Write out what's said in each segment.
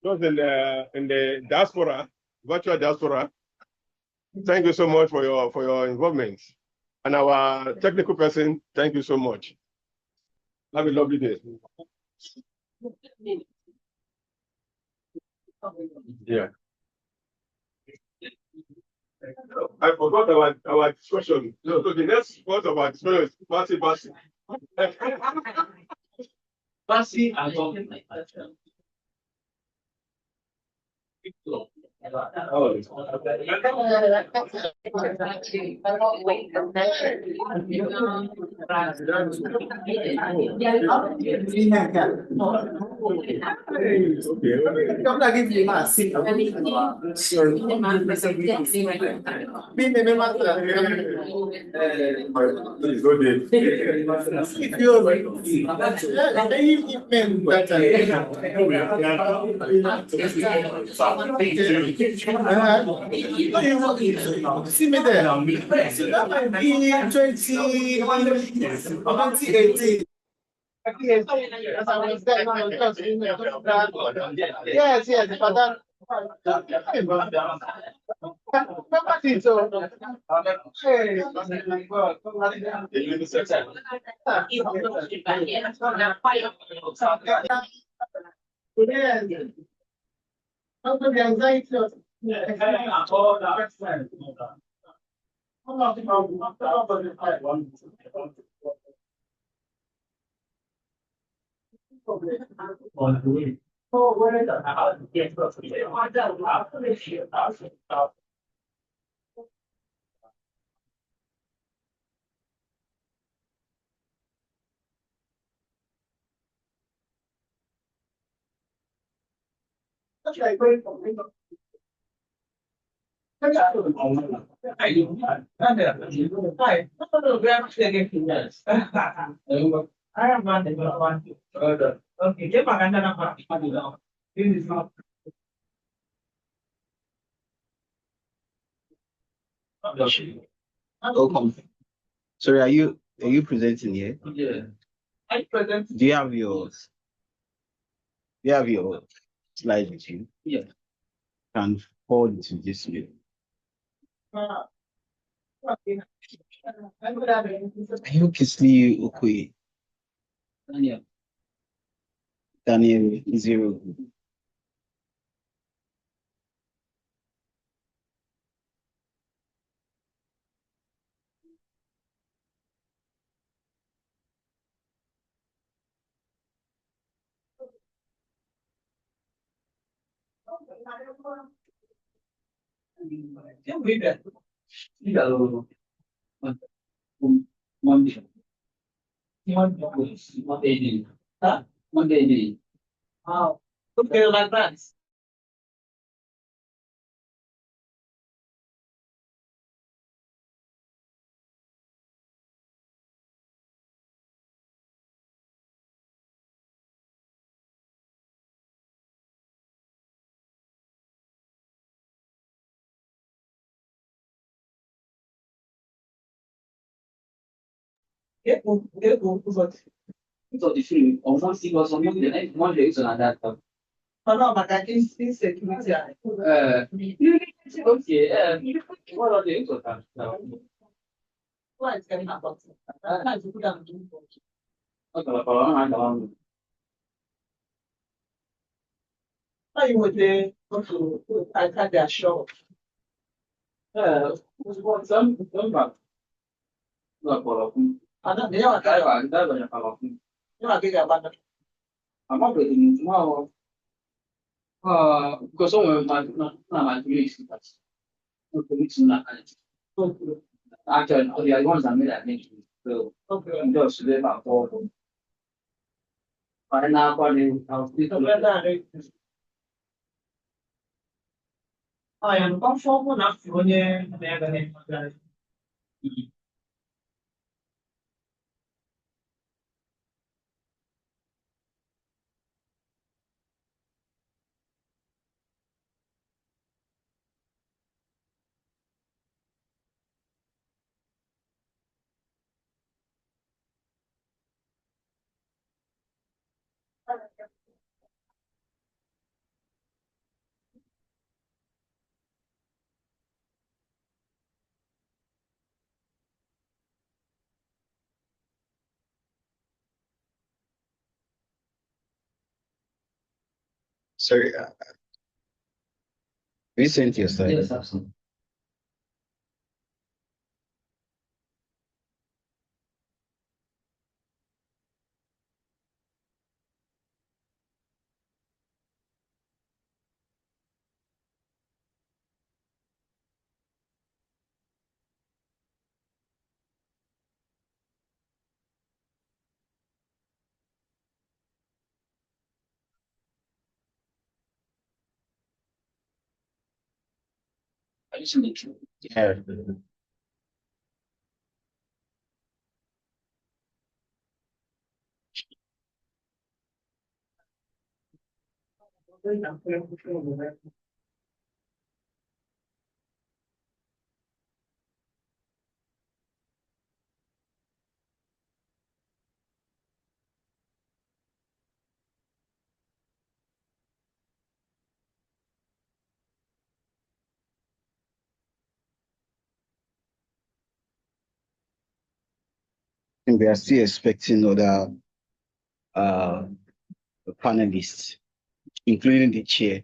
those in the diaspora, virtual diaspora. Thank you so much for your involvement. And our technical person, thank you so much. Have a lovely day. Yeah. I forgot our discussion. So the next part of our discussion is Basi. Basi and Oh. See me there. In 2018. Yes, but that. Welcome. Sorry, are you presenting here? Yeah. Do you have your slide with you? Yeah. Can forward to this way. Kisli Okwe. Daniel Zero. Monday. Wow. Okay, like that. So the film, on one thing was on one day, so that. Oh no, but I think this security. Okay, what are the important? What is coming up? I put down. Okay, I would I had their show. Some back. I don't know. I don't know. I'm not waiting tomorrow. Because someone my police. Police not actually, the ones I made that mention. So, just live out all. But now, I am comfortable enough to go Sorry, recent your slide. Yes, absolutely. Yeah. And we are still expecting other uh panelists, including the chair.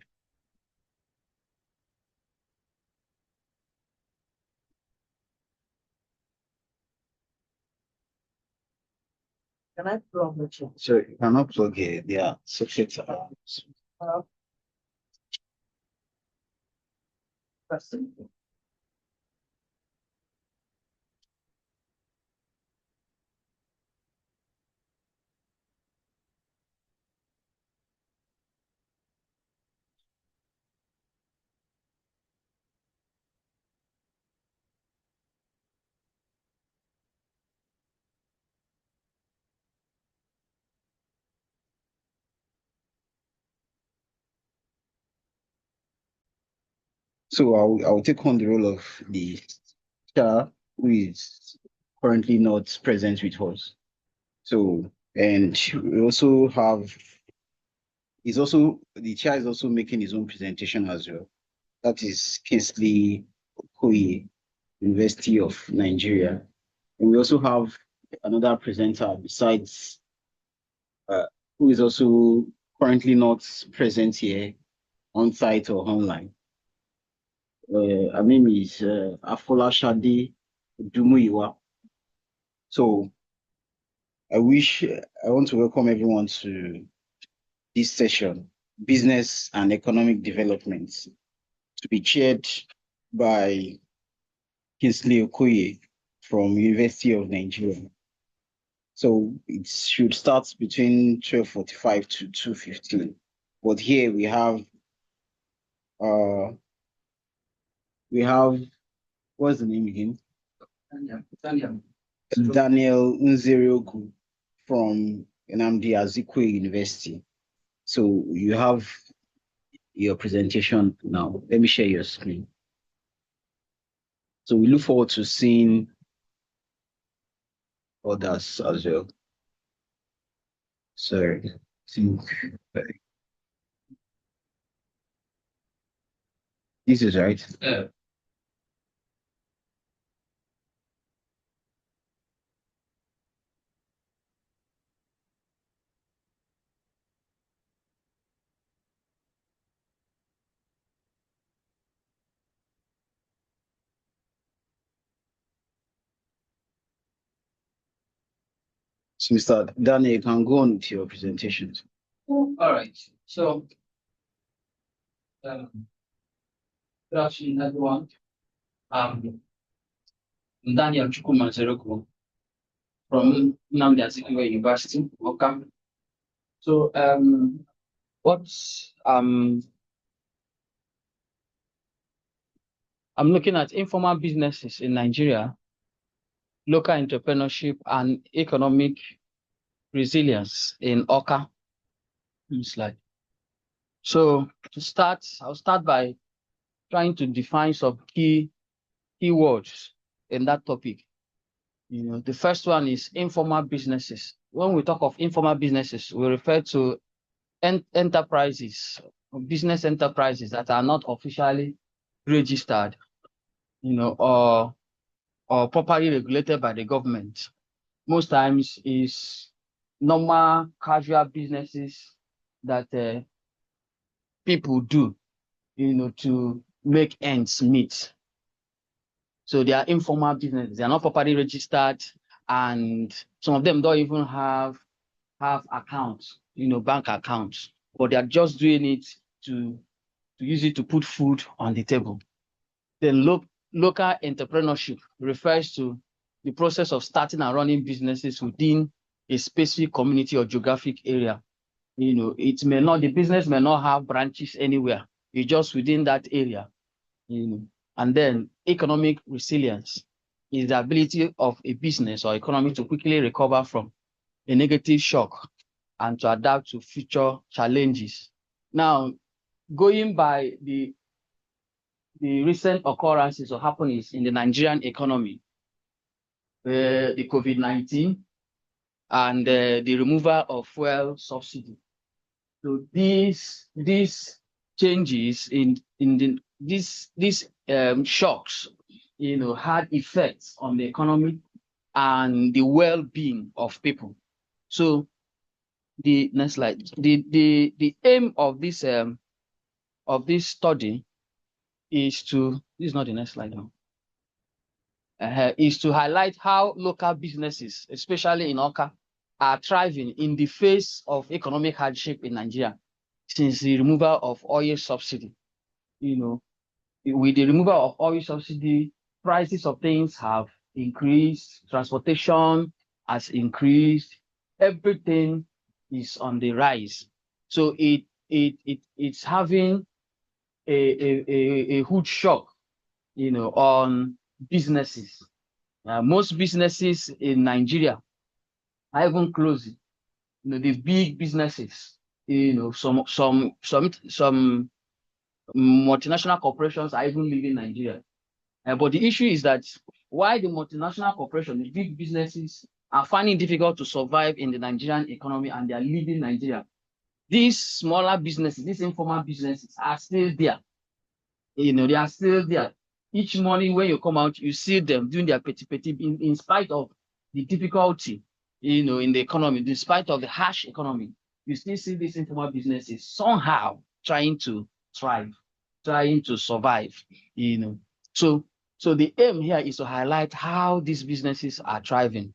Can I plug the chair? So you cannot plug it. They are sockets. So I'll take on the role of the chair who is currently not present with us. So, and we also have, is also, the chair is also making his own presentation as well. That is Kingsley Okoye, University of Nigeria. And we also have another presenter besides, who is also currently not present here on site or online. Her name is Afola Shadi Dumuyiwa. So I want to welcome everyone to this session, Business and Economic Development, to be chaired by Kingsley Okoye from University of Nigeria. So it should start between 12:45 to 2:15. But here uh what's the name again? Daniel Nzeriogu from Nnamdi Azikiwe University. So you have your presentation now. Let me share your screen. So we look forward to seeing others as well. So I think this is right. Yeah. So Mr. Daniel, you can go on with your presentations. All right. So, good afternoon, everyone. I'm Daniel Chukwumanzeroku from Nnamdi Azikiwe University, Oka. So, I'm looking at informal businesses in Nigeria, local entrepreneurship, and economic resilience in Oka. Slide. So to start, I'll start by trying to define some keywords in that topic. The first one is informal businesses. When we talk of informal businesses, we refer to enterprises, business enterprises that are not officially registered, or properly regulated by the government. Most times is normal casual businesses that people do, to make ends meet. So they are informal businesses. They are not properly registered, and some of them don't even have accounts, bank accounts, but they are just doing it to use it to put food on the table. Then local entrepreneurship refers to the process of starting and running businesses within a specific community or geographic area. The business may not have branches anywhere. It's just within that area. And then economic resilience is the ability of a business or economy to quickly recover from a negative shock and to adapt to future challenges. Now, going by the recent occurrences or happenings in the Nigerian economy, the COVID-19 and the removal of fuel subsidy. So these changes these shocks, had effects on the economy and the well-being of people. So the next slide. The aim of this study is to, this is not the next slide now. Is to highlight how local businesses, especially in Awka, are thriving in the face of economic hardship in Nigeria since the removal of oil subsidy. With the removal of oil subsidy, prices of things have increased, transportation has increased, everything is on the rise. So it's having a huge shock, on businesses. Most businesses in Nigeria are even closing. The big businesses, some multinational corporations are even leaving Nigeria. But the issue is that why the multinational corporations, the big businesses, are finding it difficult to survive in the Nigerian economy and they are leaving Nigeria. These smaller businesses, these informal businesses are still there. They are still there. Each morning when you come out, you see them doing their petty in spite of the difficulty, in the economy, despite of the harsh economy. You still see these informal businesses somehow trying to thrive, trying to survive, So the aim here is to highlight how these businesses are thriving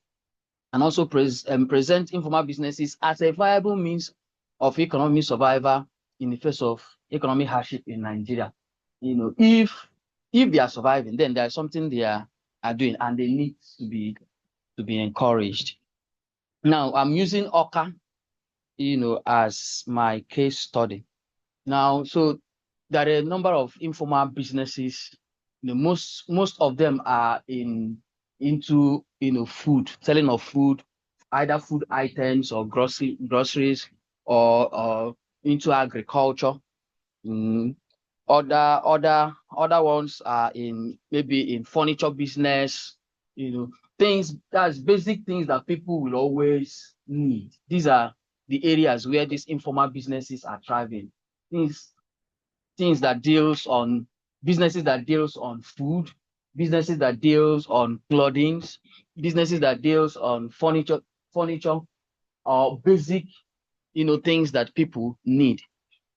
and also present informal businesses as a viable means of economic survival in the face of economic hardship in Nigeria. If they are surviving, then there's something they are doing and they need to be encouraged. Now, I'm using Awka, as my case study. Now, so there are a number of informal businesses. Most of them are into food, selling of food, either food items or groceries, or into agriculture. Other ones are maybe in furniture business, that's basic things that people will always need. These are the areas where these informal businesses are thriving. Businesses that deals on food, businesses that deals on clothing, businesses that deals on furniture, or basic, things that people need.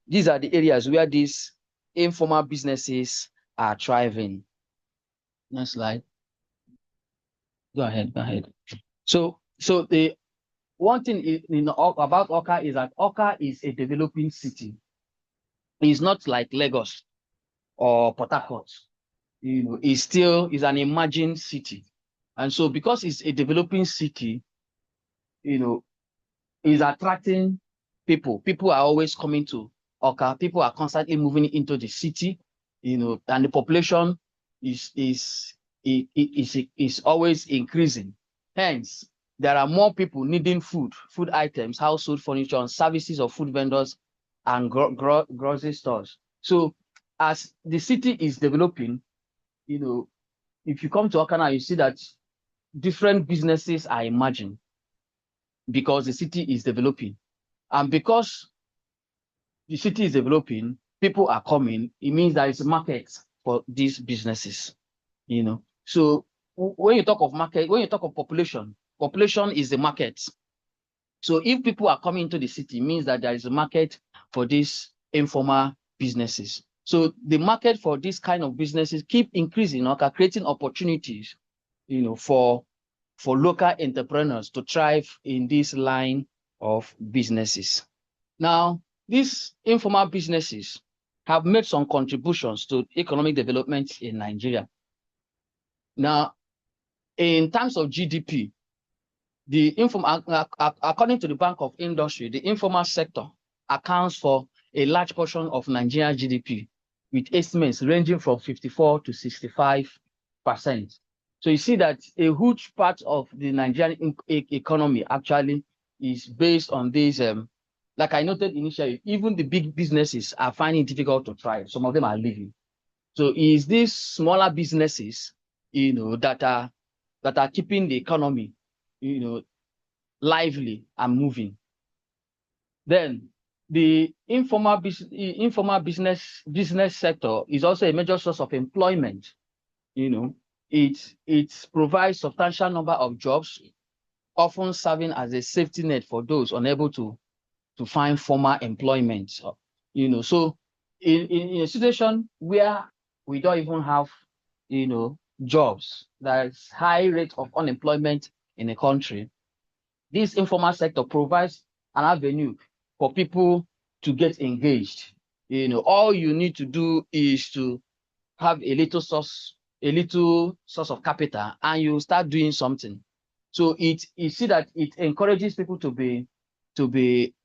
These are the areas where these informal businesses are thriving. Next slide. Go ahead. So the one thing about Awka is that Awka is a developing city. It's not like Lagos or Port Harcourt. It's still is an emerging city. And so because it's a developing city, is attracting people. People are always coming to Awka. People are constantly moving into the city, and the population is always increasing. Hence, there are more people needing food items, household furniture, and services of food vendors and grocery stores. So as the city is developing, if you come to Awka now, you see that different businesses are emerging because the city is developing. And because the city is developing, people are coming, it means there is a market for these businesses. So when you talk of market, when you talk of population is the market. So if people are coming into the city, it means that there is a market for these informal businesses. So the market for this kind of businesses keep increasing, creating opportunities, for local entrepreneurs to thrive in this line of businesses. Now, these informal businesses have made some contributions to economic development in Nigeria. Now, in terms of GDP, according to the Bank of Industry, the informal sector accounts for a large portion of Nigerian GDP, with estimates ranging from 54 to 65%. So you see that a huge part of the Nigerian economy actually is based on this. Like I noted initially, even the big businesses are finding it difficult to thrive. Some of them are leaving. So it's these smaller businesses, that are keeping the economy, lively and moving. Then the informal business sector is also a major source of employment. It provides substantial number of jobs, often serving as a safety net for those unable to find formal employment. So in a situation where we don't even have jobs, there's high rate of unemployment in the country, this informal sector provides an avenue for people to get engaged. All you need to do is to have a little source of capital, and you start doing something. So you see that it encourages people to be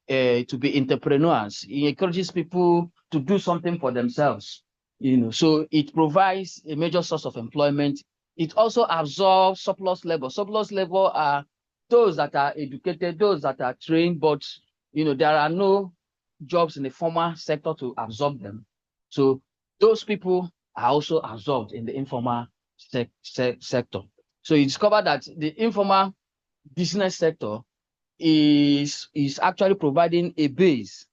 entrepreneurs. It encourages people to do something for themselves. So it provides a major source of employment. It also absorbs surplus labor. Surplus labor are those that are educated, those that are trained, but there are no jobs in the formal sector to absorb them. So those people are also absorbed in the informal sector. So you discover that the informal business sector is actually providing a base,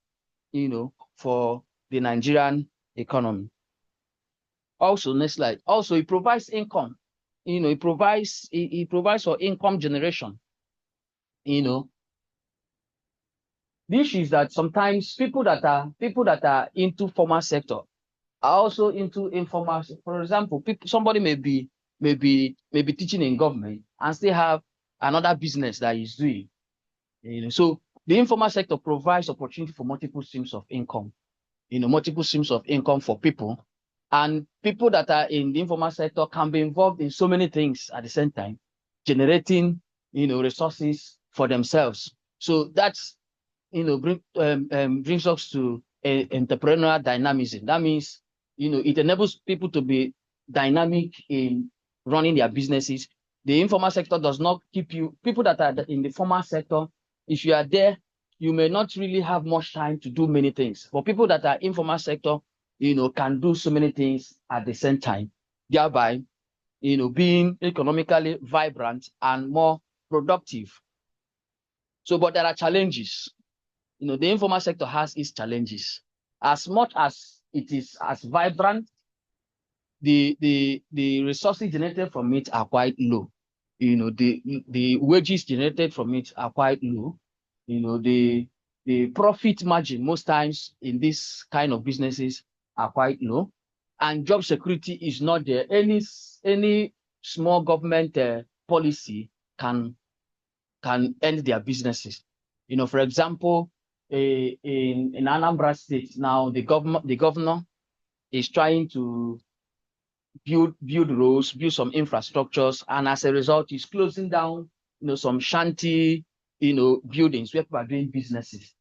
for the Nigerian economy. Also, next slide. Also, it provides income. It provides for income generation. This is that sometimes people that are into formal sector are also into informal. For example, somebody may be teaching in government and still have another business that he's doing. So the informal sector provides opportunity for multiple streams of income. Multiple streams of income for people, and people that are in the informal sector can be involved in so many things at the same time, generating resources for themselves. So that's brings us to entrepreneurial dynamism. That means it enables people to be dynamic in running their businesses. The informal sector does not keep you. People that are in the formal sector, if you are there, you may not really have much time to do many things. But people that are informal sector, can do so many things at the same time, thereby, being economically vibrant and more productive. So, but there are challenges. The informal sector has its challenges. As much as it is as vibrant, the resources generated from it are quite low. The wages generated from it are quite low. The profit margin most times in this kind of businesses are quite low, and job security is not there. Any small government policy can end their businesses. For example, in Anambra State now, the governor is trying to build roads, build some infrastructures, and as a result, he's closing down some shanty buildings where people are doing businesses.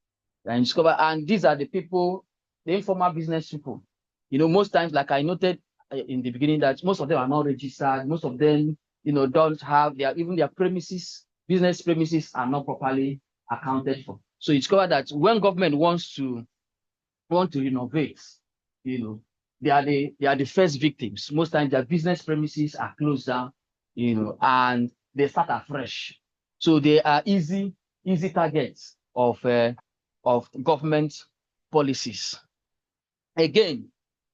And these are the people, the informal business people. Most times, like I noted in the beginning, that most of them are not registered. Most of them, don't have their premises, business premises are not properly accounted for. So you discover that when government wants to innovate, they are the first victims. Most times their business premises are closed down, and they start afresh. So they are easy targets of government policies. Again,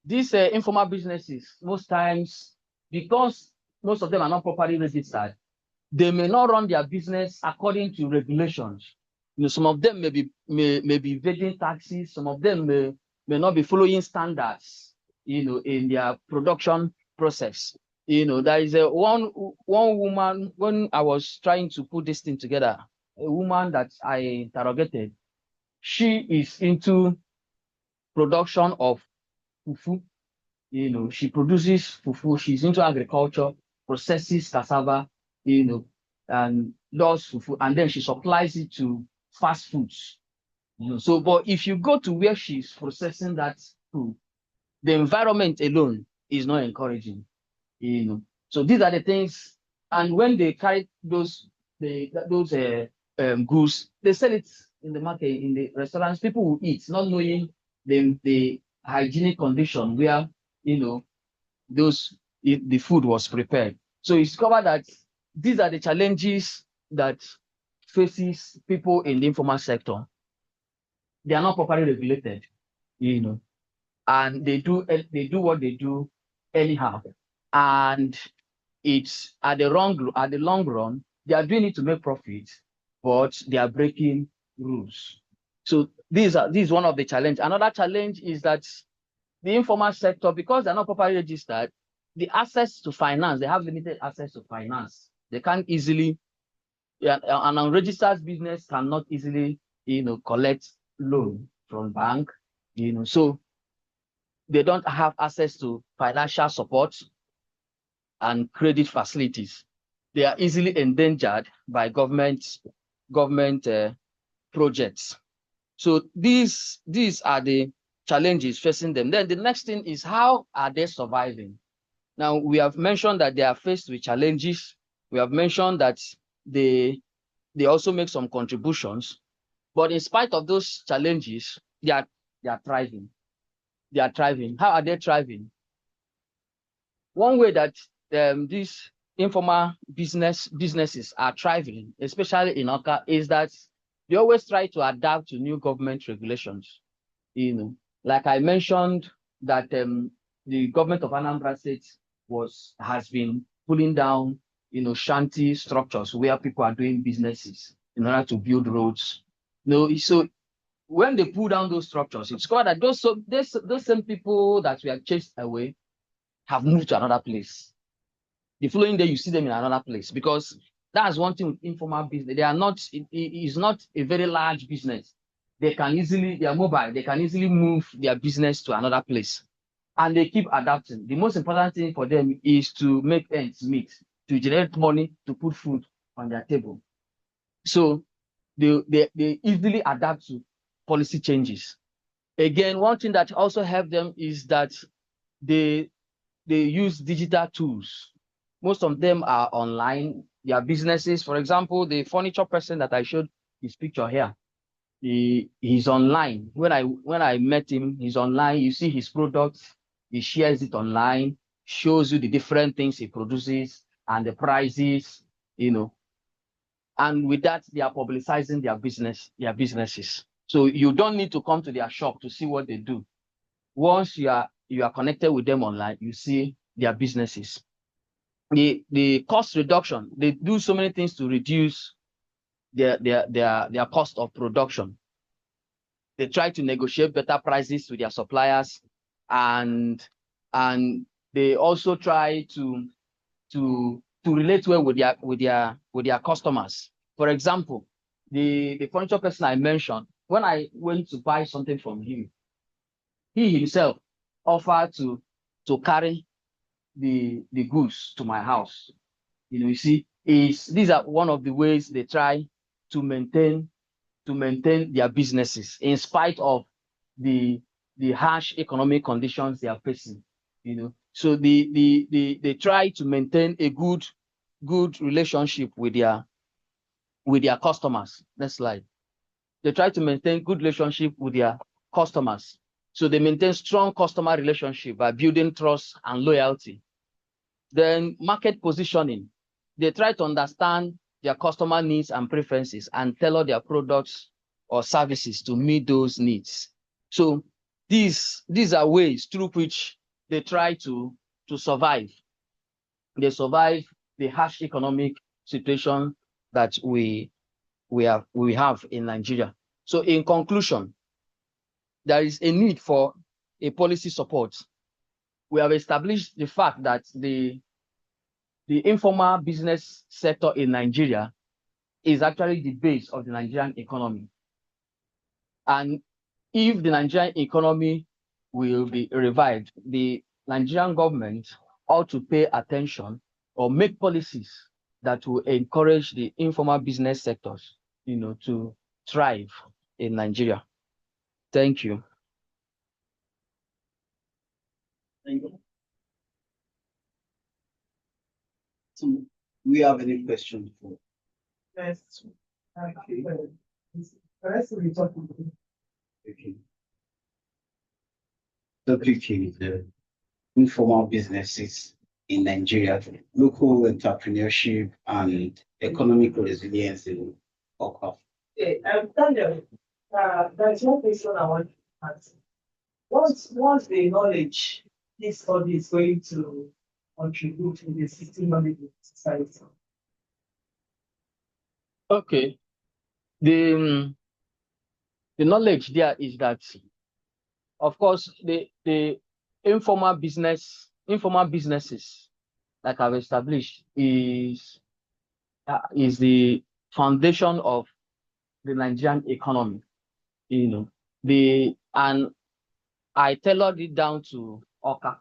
these informal businesses, most times, because most of them are not properly registered, they may not run their business according to regulations. Some of them may be evading taxes. Some of them may not be following standards, in their production process. There is one woman, when I was trying to put this thing together, a woman that I interrogated, she is into production of fufu. She produces fufu. She's into agriculture, processes cassava, and does fufu, and then she supplies it to fast foods. So, but if you go to where she's processing that food, the environment alone is not encouraging. So these are the things. And when they carry those goods, they sell it in the market, in the restaurants. People will eat, not knowing the hygienic condition where the food was prepared. So it's discovered that these are the challenges that faces people in the informal sector. They are not properly regulated, and they do what they do anyhow. And it's at the long run, they are doing it to make profit, but they are breaking rules. So this is one of the challenge. Another challenge is that the informal sector, because they're not properly registered, the access to finance, they have limited access to finance. They can't easily, an unregistered business cannot easily, collect loan from bank, so they don't have access to financial support and credit facilities. They are easily endangered by government projects. So these are the challenges facing them. Then the next thing is, how are they surviving? Now, we have mentioned that they are faced with challenges. We have mentioned that they also make some contributions, but in spite of those challenges, they are thriving. They are thriving. How are they thriving? One way that these informal businesses are thriving, especially in Oka, is that they always try to adapt to new government regulations. Like I mentioned, that the government of Anambra State has been pulling down, shanty structures where people are doing businesses in order to build roads. So when they pull down those structures, it's called that those same people that were chased away have moved to another place. The following day, you see them in another place, because that's one thing with informal business. They are not, it is not a very large business. They are mobile. They can easily move their business to another place, and they keep adapting. The most important thing for them is to make ends meet, to generate money, to put food on their table. So they easily adapt to policy changes. Again, one thing that also helps them is that they use digital tools. Most of them are online. Their businesses, for example, the furniture person that I showed his picture here, he's online. When I met him, he's online. You see his products, he shares it online, shows you the different things he produces and the prices, and with that, they are publicizing their businesses. So you don't need to come to their shop to see what they do. Once you are connected with them online, you see their businesses. The cost reduction, they do so many things to reduce their cost of production. They try to negotiate better prices with their suppliers, and they also try to relate well with their customers. For example, the furniture person I mentioned, when I went to buy something from him, he himself offered to carry the goods to my house. You see, these are one of the ways they try to maintain their businesses in spite of the harsh economic conditions they are facing. So they try to maintain a good relationship with their customers. Next slide. They try to maintain good relationship with their customers. So they maintain strong customer relationship by building trust and loyalty. Then market positioning. They try to understand their customer needs and preferences and tailor their products or services to meet those needs. So these are ways through which they try to survive. They survive the harsh economic situation that we have in Nigeria. So in conclusion, there is a need for a policy support. We have established the fact that the informal business sector in Nigeria is actually the base of the Nigerian economy. And if the Nigerian economy will be revived, the Nigerian government ought to pay attention or make policies that will encourage the informal business sectors, to thrive in Nigeria. Thank you. Thank you. So, do we have any questions for? Yes. Okay. Topic is the informal businesses in Nigeria, local entrepreneurship and economic resilience in Okra. Okay, Daniel, there's one question I want to ask. What's the knowledge this study is going to contribute in the existing knowledge of society? Okay. The knowledge there is that, of course, the informal businesses, like I've established, is the foundation of the Nigerian economy. And I tailored it down to Oka.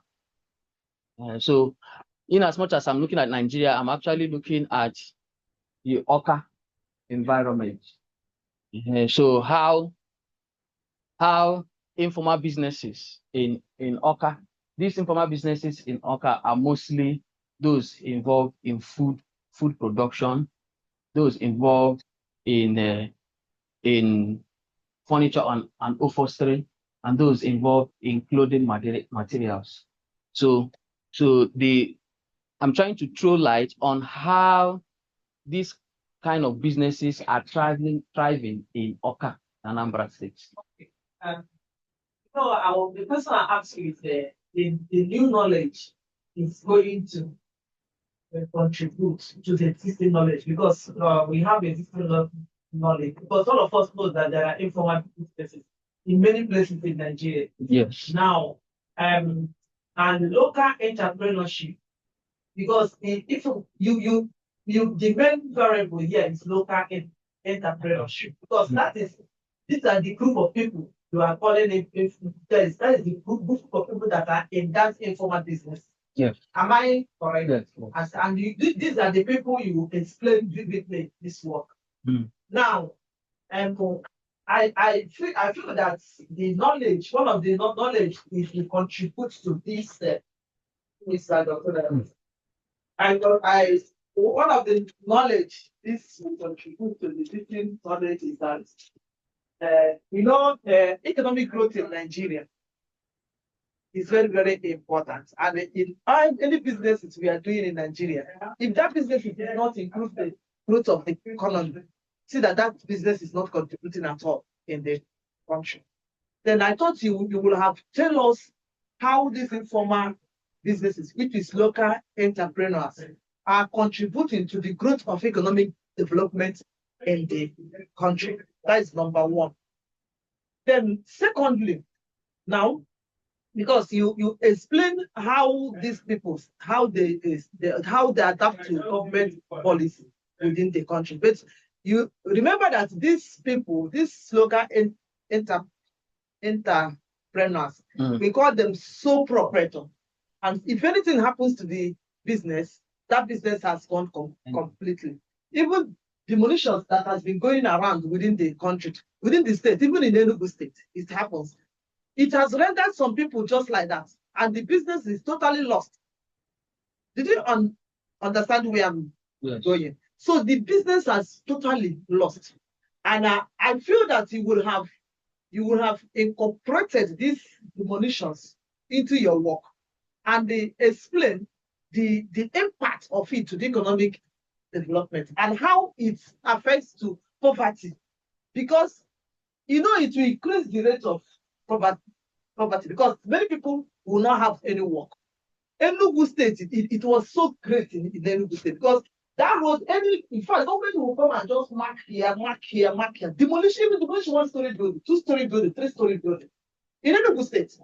So, in as much as I'm looking at Nigeria, I'm actually looking at the Oka environment. So how informal businesses in Oka, these informal businesses in Oka are mostly those involved in food production, those involved in furniture and upholstery, and those involved in clothing materials. So I'm trying to throw light on how these kind of businesses are thriving in Oka, Anambra State. Okay. The question I asked you is the new knowledge is going to contribute to the existing knowledge, because we have existing knowledge, because all of us know that there are informal businesses in many places in Nigeria. Yes. Now, and local entrepreneurship, because if you the main variable here is local entrepreneurship, because these are the group of people you are calling it. That is the group of people that are in that informal business. Yes. Am I correct? Yes. And these are the people you explain vividly this work. Now, I feel that the knowledge, one of the knowledge, is to contribute to this, Mr. Dr. One of the knowledge this will contribute to the teaching knowledge is that economic growth in Nigeria is very, very important. And in any businesses we are doing in Nigeria, if that business does not improve the growth of the economy, see that business is not contributing at all in the country. Then I thought you will have tell us how these informal businesses, which is local entrepreneurs, are contributing to the growth of economic development in the country. That is number one. Then secondly, now, because you explain how these people, how they adapt to government policy within the country. But you remember that these people, these local entrepreneurs, we call them sole proprietor. And if anything happens to the business, that business has gone completely. Even demolitions that has been going around within the country, within the state, even in Enugu state, it happens. It has rendered some people just like that, and the business is totally lost. Did you understand where I'm going? So the business has totally lost, and I feel that you will have incorporated these demolitions into your work, and they explain the impact of it to the economic development and how it affects to poverty, because it will increase the rate of poverty because many people will not have any work. Enugu State, it was so great in Enugu State because that road, in fact, government will come and just mark here. Demolition 1-story building, 2-story building, 3-story building. in Enugu State.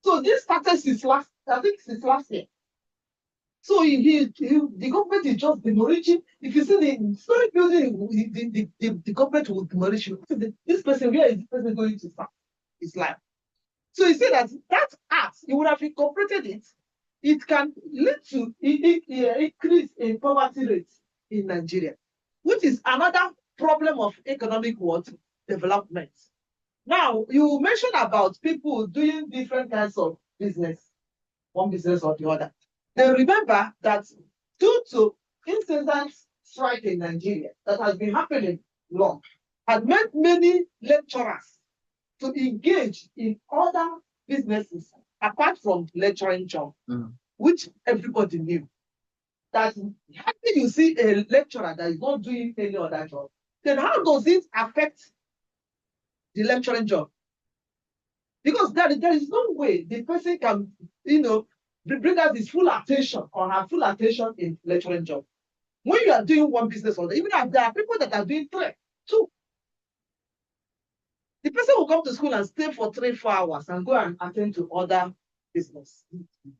So this started since last year. So the government is just demolishing. If you see the story building, the government will demolish you. This person, where is this person going to start his life? So he said that act, he would have incorporated it. It can lead to increase in poverty rates in Nigeria, which is another problem of economic development. Now, you mentioned about people doing different kinds of business, one business or the other. Then remember that due to incessant strike in Nigeria that has been happening long, has made many lecturers to engage in other businesses apart from lecturing job, which everybody knew. That how do you see a lecturer that is not doing any other job? Then how does it affect the lecturing job? Because there is no way the person can, bring out his full attention or have full attention in lecturing job. When you are doing one business or even if there are people that are doing three, two, the person will come to school and stay for 3-4 hours and go and attend to other business.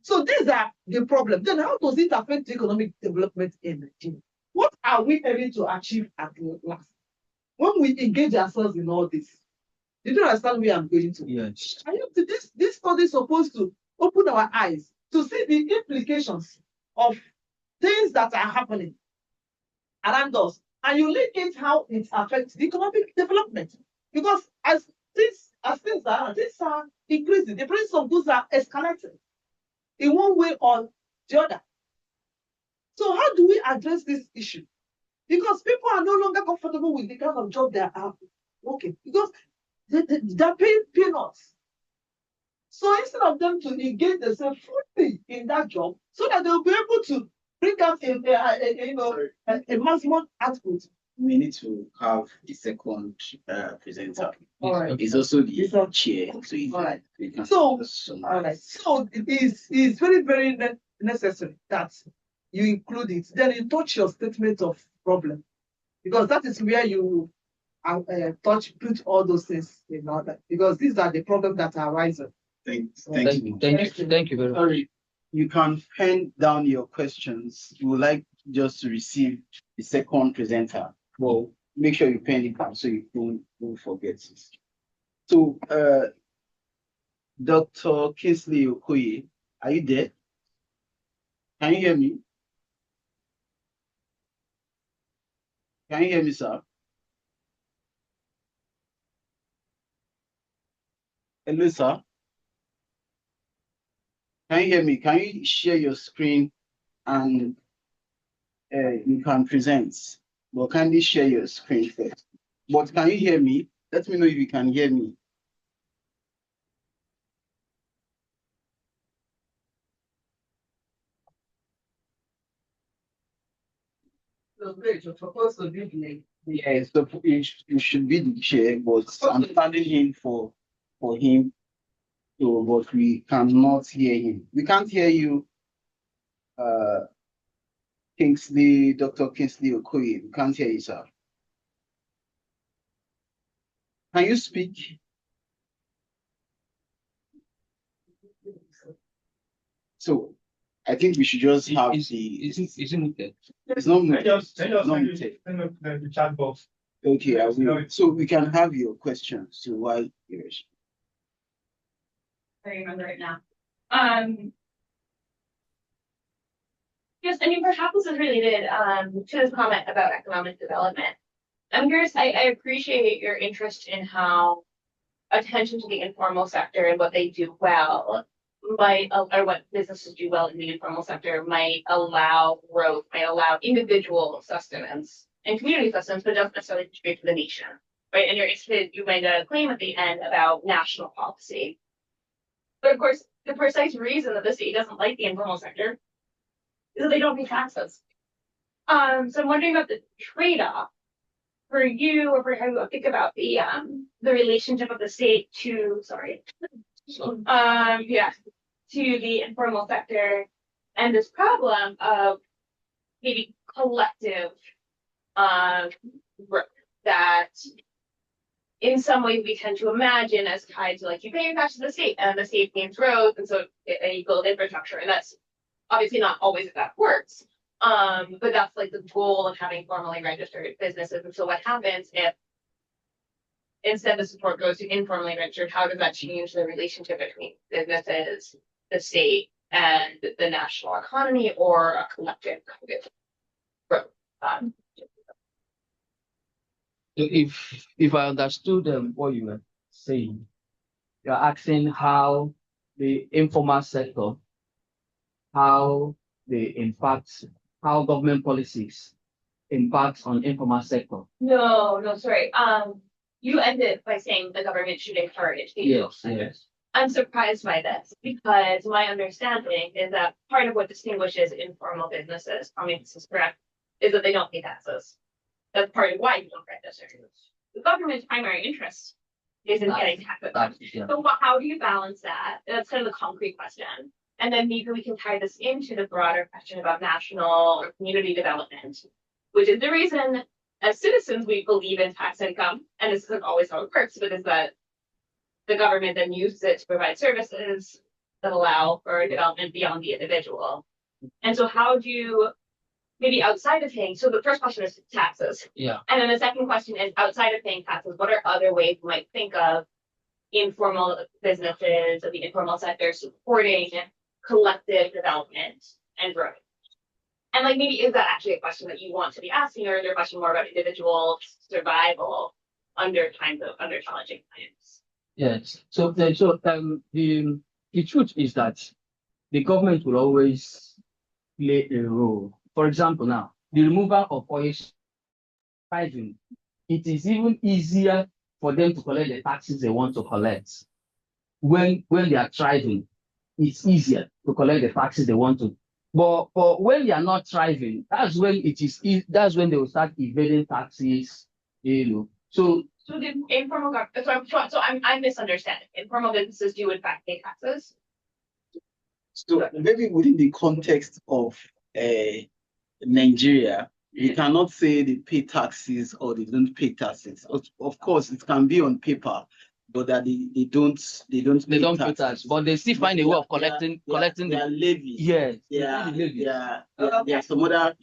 So these are the problems. Then how does it affect economic development in Nigeria? What are we able to achieve at last when we engage ourselves in all this? Did you understand where I'm going to? Yes. This study is supposed to open our eyes to see the implications of things that are happening around us, and you link it how it affects the economic development. Because as things are increasing, the price of goods are escalating in one way or the other. So how do we address this issue? Because people are no longer comfortable with the kind of job they are working, because they're paying peanuts. So instead of them to engage themselves fully in that job, so that they'll be able to bring out a maximum output. We need to have the second presenter. All right. It's also the chair. So all right. So all right. So it is very, very necessary that you include it. Then you touch your statement of problem, because that is where you put all those things in order. Because these are the problems that are rising. Thank you. Thank you very much. Sorry, you can pen down your questions. We would like just to receive the second presenter. Well, make sure you pen it down so you don't forget it. So, Dr. Kingsley Okoye, are you there? Can you hear me? Can you hear me, sir? Hello, sir. Can you hear me? Can you share your screen and you can present? Well, kindly share your screen first. But can you hear me? Let me know if you can hear me. So great, you're supposed to be the Yes, so it should be the chair, but I'm standing in for him. So, but we cannot hear him. We can't hear you, Dr. Kingsley Okoye. We can't hear you, sir. Can you speak? So, I think we should just have Is it muted? It's not muted. Just Not muted. the chat box. Okay, I will. So we can have your questions. So while you're I remember it now. Yes, I mean, perhaps this is related to this comment about economic development. I'm curious, I appreciate your interest in how attention to the informal sector and what they do well might, or what businesses do well in the informal sector might allow growth, might allow individual sustenance and community sustenance, but doesn't necessarily contribute to the nation, right? And you made a claim at the end about national policy. But of course, the precise reason that the state doesn't like the informal sector is that they don't pay taxes. So I'm wondering about the trade-off for you, or for how you think about the relationship of the state to, to the informal sector, and this problem of maybe collective growth that in some ways we tend to imagine as tied to like you pay your taxes to the state and the state pays roads and so you build infrastructure, and that's obviously not always that works. But that's like the goal of having formally registered businesses. And so what happens if instead the support goes to informally registered? How does that change the relationship between businesses, the state, and the national economy, or a collective kind of growth? If I understood what you were saying, you're asking how the informal sector, how they impact, how government policies impact on informal sector. No, sorry. You ended by saying the government should encourage the informal sector. Yes. I'm surprised by this because my understanding is that part of what distinguishes informal businesses, I mean, this is correct, is that they don't pay taxes. That's part of why you don't register. The government's primary interest is in getting taxes. Yeah. So how do you balance that? That's kind of the concrete question. And then maybe we can tie this into the broader question about national or community development, which is the reason as citizens we believe in tax income. And this isn't always how it works, but is that the government then uses it to provide services that allow for development beyond the individual. And so how do you, maybe outside of paying, so the first question is taxes. Yeah. And then the second question is outside of paying taxes, what are other ways you might think of informal businesses or the informal sector supporting collective development and growth? And like maybe is that actually a question that you want to be asking, or is there a question more about individual survival under challenging times? Yes. So the truth is that the government will always play a role. For example, now the removal of oil pricing, it is even easier for them to collect the taxes they want to collect. When they are thriving, it's easier to collect the taxes they want to. But when they are not thriving, that's when that's when they will start evading taxes. So the informal government, so I'm misunderstanding. Informal businesses do in fact pay taxes. So maybe within the context of Nigeria, you cannot say they pay taxes or they don't pay taxes. Of course, it can be on paper, but that they don't pay tax, but they still find a way of collecting their levies. Yes. Yeah. Some other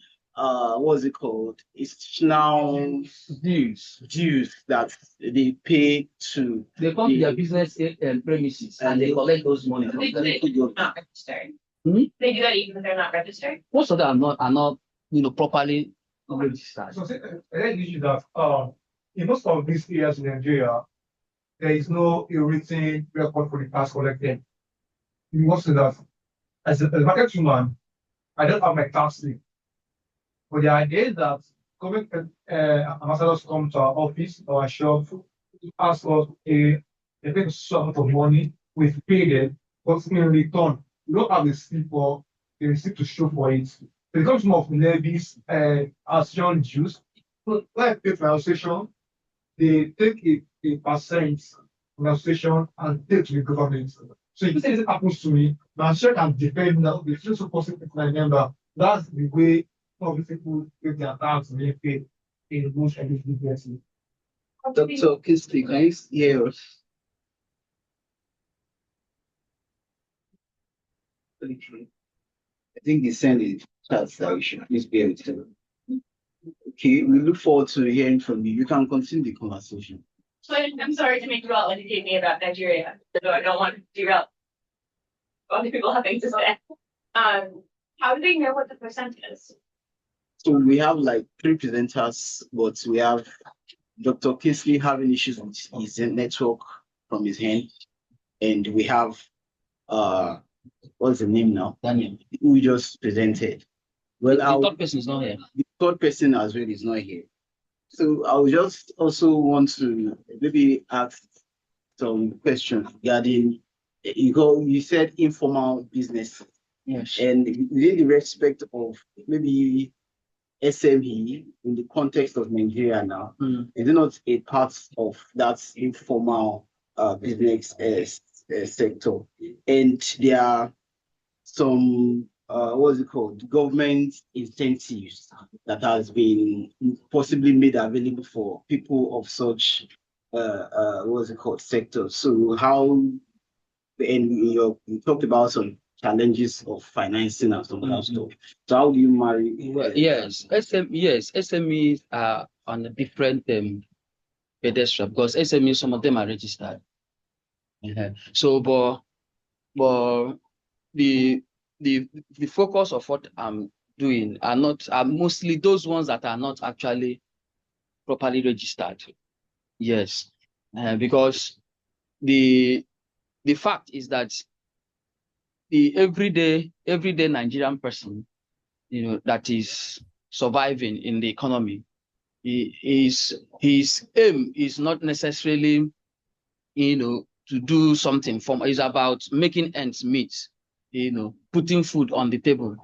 what's it called? Institutional dues that they pay to. They come to their business premises and they collect those money. They do that even if they're not registered. They do that even if they're not registered. Most of them are not properly registered. So I think the issue that in most of these areas in Nigeria, there is no written record for the tax collected. You must say that as a market woman, I don't have my tax slip. But the idea is that government ambassadors come to our office or our shop to ask us a big sum of money, we pay them, but in return, we don't have the slip or the receipt to show for it. So it comes more of levies, association dues. So when I pay for my association, they take a percent from the association and take to the government. So if this happens to me, my association can defend me that it's just supposed to be my member. That's the way some of these people get their tax and they pay in most of these businesses. Dr. Kisley, can you hear us? I think the send is chat that we should please be able to. Okay, we look forward to hearing from you. You can continue the conversation. So I'm sorry to make you all educate me about Nigeria, though I don't want to derail other people have things to say. How do they know what the percent is? So we have like 3 presenters, but we have Dr. Kisley having issues with his network from his hand, and we have what's the name now? Daniel. We just presented. Well, the third person is not here. The third person as well is not here. So I would just also want to maybe ask some questions regarding, you said informal business. Yes. And within the respect of maybe SME in the context of Nigeria now, is it not a part of that informal business sector? And there are some government incentives that has been possibly made available for people of such what's it called, sector. So how, and you talked about some challenges of financing and some other stuff. So how do you marry? Well, yes, SMEs are on a different pedestal because SMEs, some of them are registered. So, but the the focus of what I'm doing are mostly those ones that are not actually properly registered. Yes, because the fact is that the everyday Nigerian person, that is surviving in the economy, his aim is not necessarily, to do something from. It's about making ends meet, putting food on the table,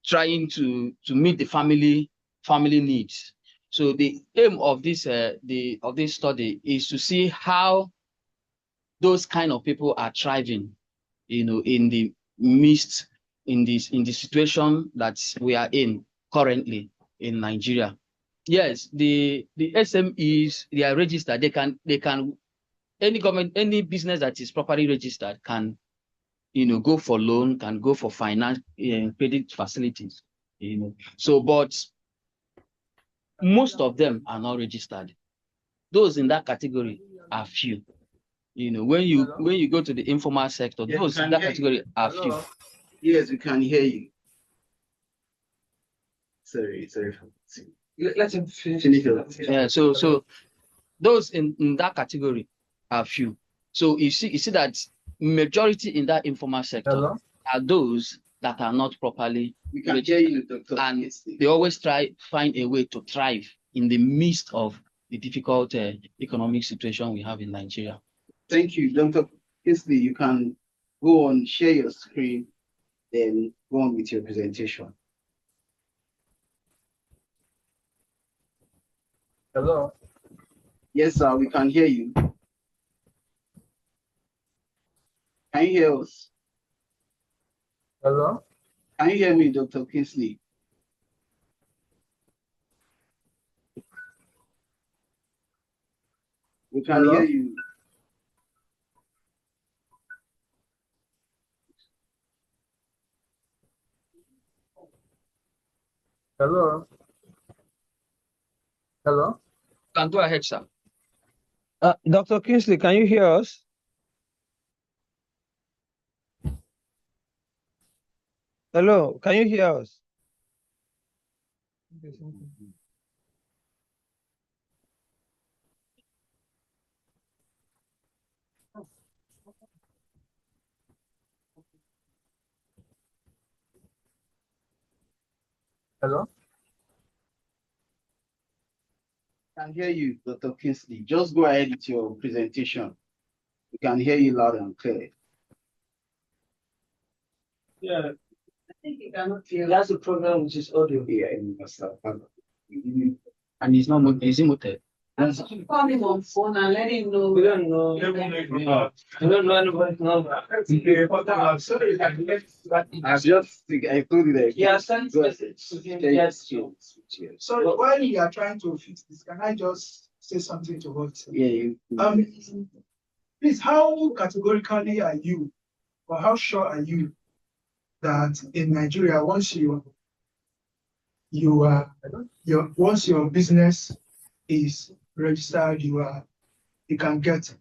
trying to meet the family needs. So the aim of this study is to see how those kind of people are thriving, in the midst, in the situation that we are in currently in Nigeria. Yes, the SMEs, they are registered. They can any business that is properly registered can, go for loan, can go for finance, credit facilities, So, but most of them are not registered. Those in that category are few. When you go to the informal sector, Yes, those in that category are few. Yes, we can hear you. Sorry. Let him finish. Yeah, so those in that category are few. So you see that majority in that informal sector are those that are not properly We can hear you, Dr. and they always find a way to thrive in the midst of the difficult economic situation we have in Nigeria. Thank you, Dr. Kingsley. You can go on, share your screen, then go on with your presentation. Hello. Yes, sir, we can hear you. Can you hear us? Hello. Can you hear me, Dr. Kingsley? We can hear you. Hello. Hello. Can go ahead, sir. Dr. Kingsley, can you hear us? Hello, can you hear us? Hello. I can hear you, Dr. Kingsley. Just go ahead with your presentation. We can hear you loud and clear. Yeah. I think you cannot hear. That's the problem with his audio. Yeah, And he's not is he muted? Call him on phone and let him know. We don't know. We don't know anybody's number. I've just, I told you that. Yeah, send message to him. Yes. So while we are trying to fix this, can I just say something to what? Yeah. Please, how categorically are you, or how sure are you that in Nigeria, once your business is registered, you can get.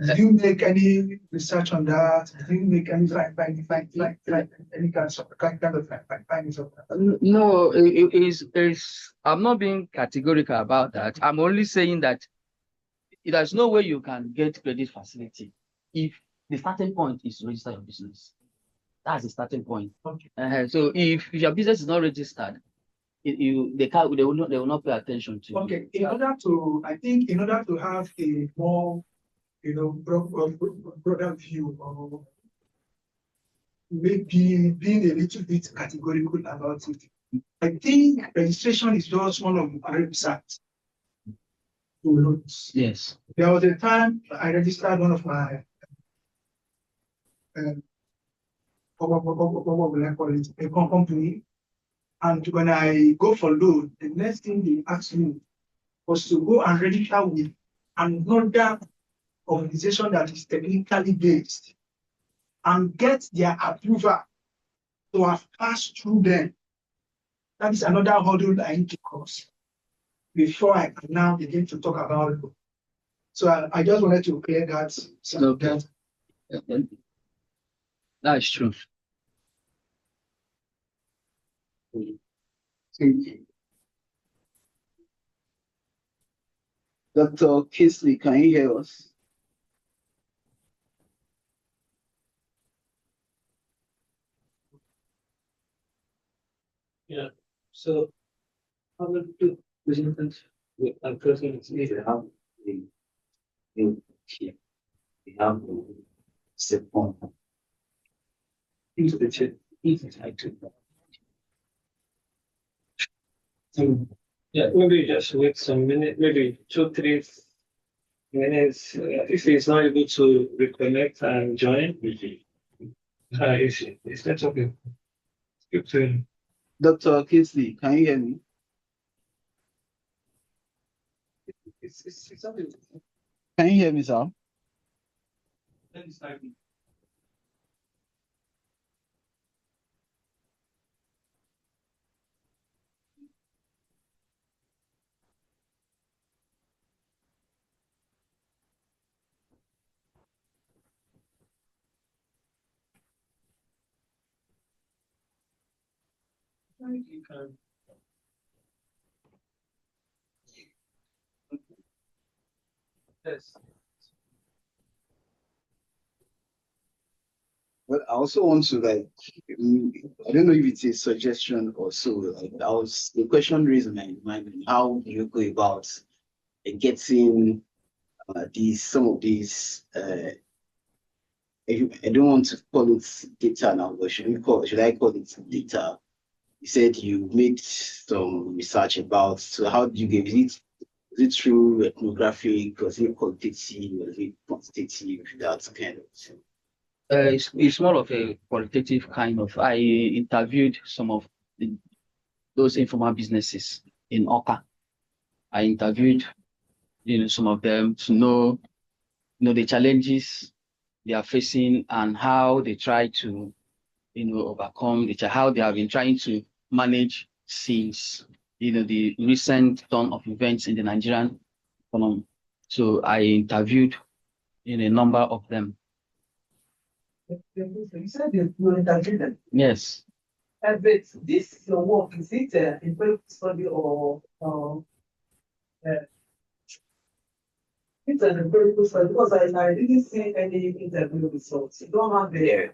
Did you make any research on that? Did you make any any kind of findings of that? No, I'm not being categorical about that. I'm only saying that there's no way you can get credit facility if the starting point is to register your business. That's the starting point. Okay. So if your business is not registered, they will not pay attention to. Okay. In order to have a more, broader view, or maybe being a little bit categorical about it, I think registration is just one of the prerequisites. Yes. There was a time I registered one of my what will I call it, a company, and when I go for loan, the next thing they ask me was to go and register with another organization that is technically based and get their approval to have passed through them. That is another hurdle I need to cross before I can now begin to talk about it. So I just wanted to clear that. Okay. That's true. Thank you. Dr. Kingsley, can you hear us? Yeah. So I will do present with a person to have the here. We have the step one. Into the chat, easy to so yeah, maybe just wait some minute, maybe 2, 3 minutes. If he's not able to reconnect and join, it's not okay. Skip to him. Dr. Kingsley, can you hear me? It's something. Can you hear me, sir? You can. Yes. Well, I also want to I don't know if it's a suggestion or so. Like, the question raised in my mind: how do you go about getting some of these? I don't want to call it data now, but should I call it data? You said you made some research about. So how do you get it? Is it through ethnographic? Was it qualitative? Was it quantitative? That kind of thing. It's more of a qualitative kind of. I interviewed some of those informal businesses in Oka. I interviewed, some of them to know, the challenges they are facing and how they try to, overcome how they have been trying to manage since, the recent turn of events in the Nigerian economy. So I interviewed, a number of them. You said you interviewed them. Yes. But this your work, is it empirical study or it's an empirical study? Because I didn't see any interview results. You don't have the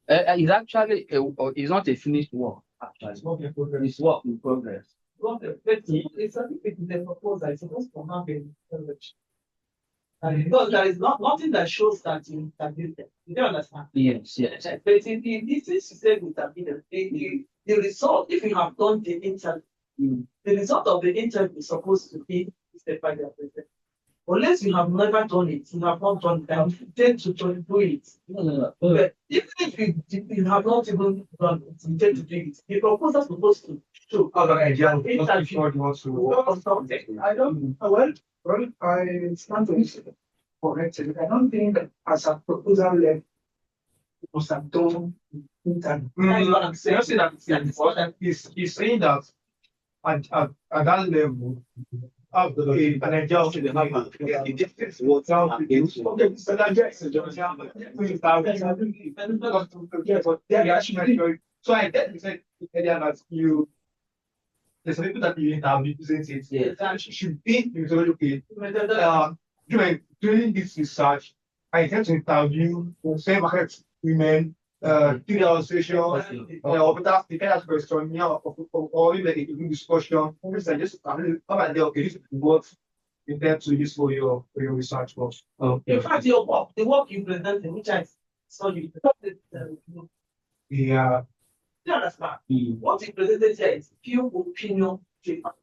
It's actually it's not a finished work. Actually, It's work in progress. it's work in progress. it's a bit the proposal. It's supposed to have a research. And because there is nothing that shows that you interviewed them. You don't understand. Yes, yes. But in this you said with the result, if you have done the interview, the result of the interview is supposed to be step by step. Unless you have never done it, you have not done it, you tend to do it. No. But even if you have not even done it, you tend to do it. The proposal is supposed to show. I don't, well, I stand to it corrected. I don't think as a proposal level, it must have done interview. That's what I'm saying. He's saying that at that level, an agile should have The difference is what I'm against. So I get you said earlier that there's some people that you interview, isn't it? Yes. That should be okay. Doing this research, I tend to interview same market women, 3 hour session, or without the kind of question, or even a group discussion. I just come and say, okay, this is what you intend to use for your research work. In fact, the work you presented, which I saw you, Yeah. you understand? What you presented here is pure opinion paper.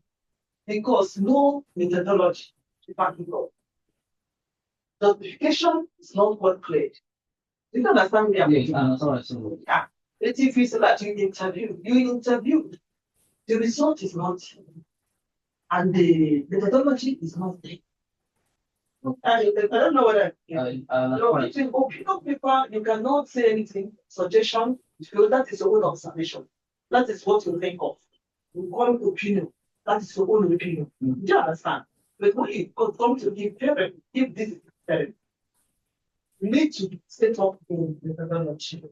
Because no methodology to back it up. Justification is not well clear. You don't understand me? Yes, Yeah. But if you say that you interview, the result is not and the methodology is not there. I don't know what it's in opinion paper, you cannot say anything, suggestion, because that is your own observation. That is what you think of. You call it opinion. That is your own opinion. Do you understand? But when you come to give parent, if this is parent, you need to set up the methodology.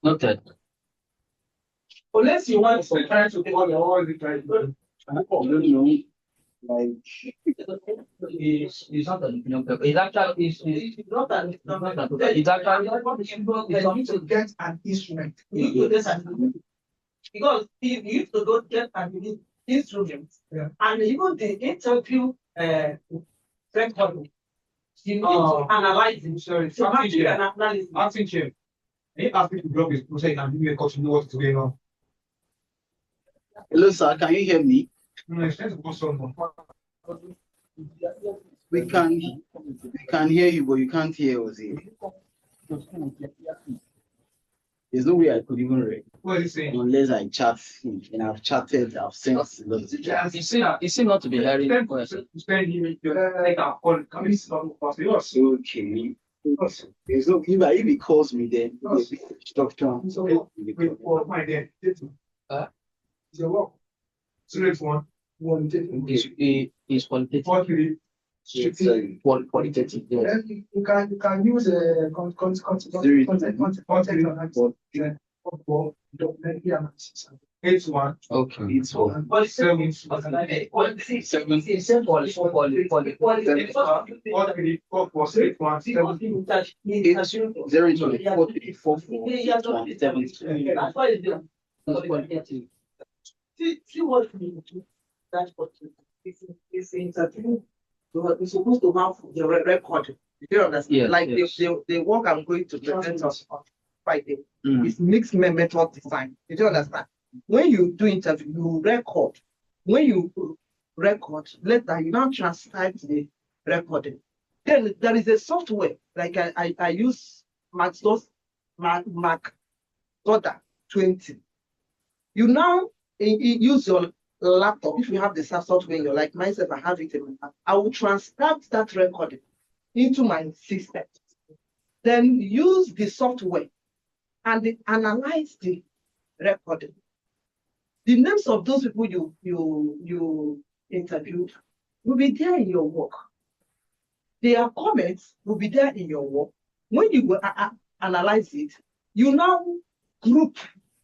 Noted. Unless you want to try to take all your own try. I don't know. Like, It's not an opinion paper. It's actually it's not an it's actually You need to get an instrument. Because if you used to go get an instrument, and even the interview record, you need to analyze it. Sorry, So acting you chair. can analyze it. Acting chair. Can you ask me to block this process and give me a call to know what's going on? hello, sir. Can you hear me? No, it's trying to go someone. We can hear you, but you can't hear us. There's no way I could even read What are you saying? unless I chat him. And I've chatted, I've sent a lot of chats. it seems not to be hearing the question. Spend like a call. Can we stop fast? Yes. Okay. There's no if he calls me then structure. So wait for my day. It's a work. So next one. Is qualitative. 4-3. Qualitative. Yes. Then you can use a context analysis. 8-1. Okay. It's all. 7. 4-3. 4-4. 6-1. 7. 0 to 4 to 4 4 7. That's why it's there. Qualitative. See what we do. That's what it's interview. We're supposed to have the record. Do you understand? Yes, Like yes. the work I'm going to present on Friday Mm. is mixed method design. Do you understand? When you do interview, you record. When you record, later you now transcribe the recording. Then there is a software like I use Mac 20. You now use your laptop. If you have the software in your, like myself, I have it in my lap. I will transcribe that recording into my system. Then use the software and analyze the recording. The names of those people you interviewed will be there in your work. Their comments will be there in your work. When you go analyze it, you now group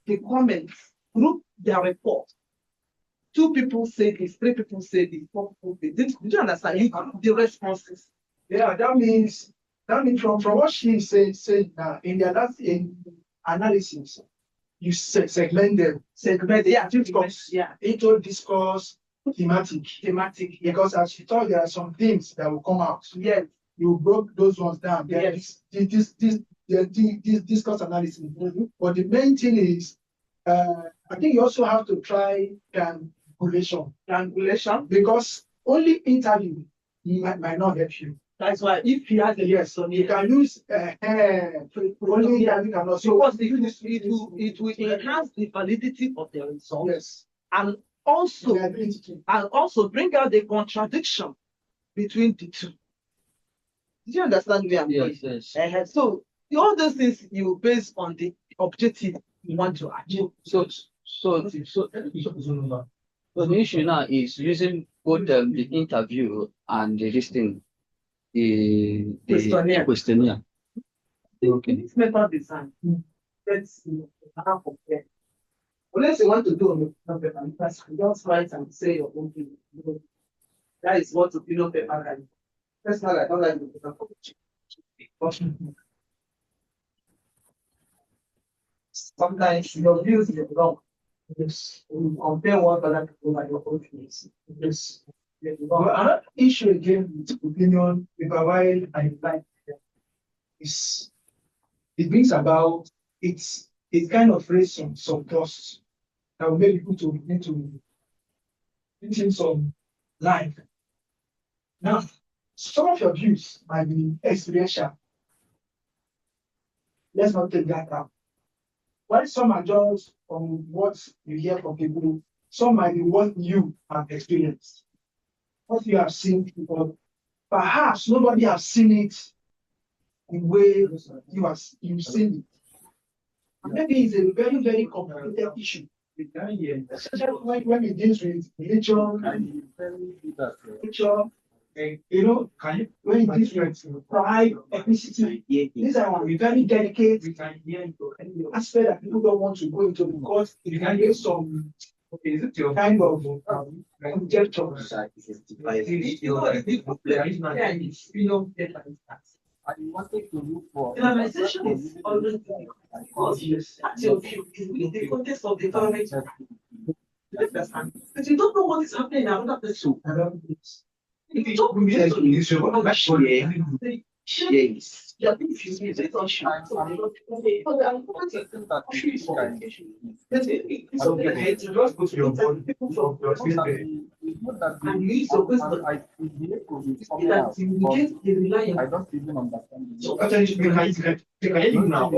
the comments, group their report. 2 people say this, 3 people say this, 4 people say this. Do you understand? You group the responses. Yeah, that means from what she said in the last analysis, you segment them. Yeah, Discourse. yeah. Into discourse, thematic. Because as she thought, there are some things that will come out. Yes. You broke those ones down. Yes. This discourse analysis. But the main thing is, I think you also have to try triangulation, because only interview might not help you. That's why if he has a Yes, so you can use only interview cannot. So because it will enhance the validity of the results. yes, And also the ability to. bring out the contradiction between the two. Do you understand where I'm going? Yes. So all those things you base on the objective you want to achieve. So the issue now is using both the interview and the listing, the questionnaire. Okay. This method design. Let's see how compare. Unless you want to do on paper, just write and say your own thing. That is what opinion paper can. Personally, I don't like the paper. Sometimes your views are wrong. Yes. You compare what other people are your own views. Yes. Well, another issue again with opinion paper, while I like is it brings about it kind of raising some dust that will make people to need to think some life. Now, some of your views might be experiential. Let's not take that out. While some are just from what you hear from people, some might be what you have experienced, what you have seen before. Perhaps nobody has seen it the way you've seen it. And maybe it's a very, very complicated issue. Especially when it deals with religion, when it deals with pride, ethnicity, these are very delicate aspects that people don't want to go into because it can get some kind of conjectures. I wanted to look for. Colonization is always because that's your view. It's really the context of the environment. But you don't know what is happening in another place. If you talk with and use your wisdom. I could be able to That you rely I on. don't even understand. So actually, you can hear you now.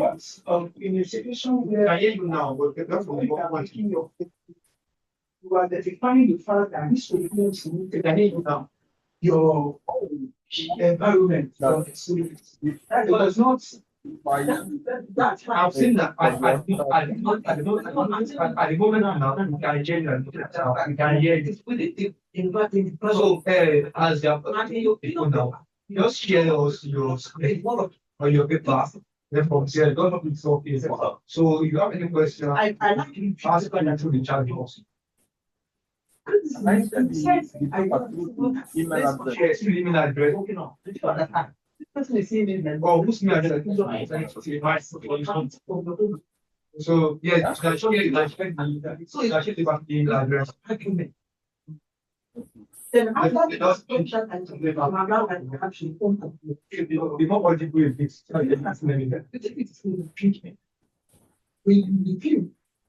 In a situation where Can hear you now, but that's what you are making your you are identifying the fact that this will be can hear you now. your environment, your experience. That does not. That's why I've seen that at the moment now, we can hear you. We can hear you. So, as the people now, just share your screen or your paper. Then from there, don't have to solve it. So, if you have any question, I like you. ask them through the chat box. I sent the email address. Yes, your email address. Oh, who's email address? So, yes, I show you that. So, it's actually about the email address. Then after the The more audible it is,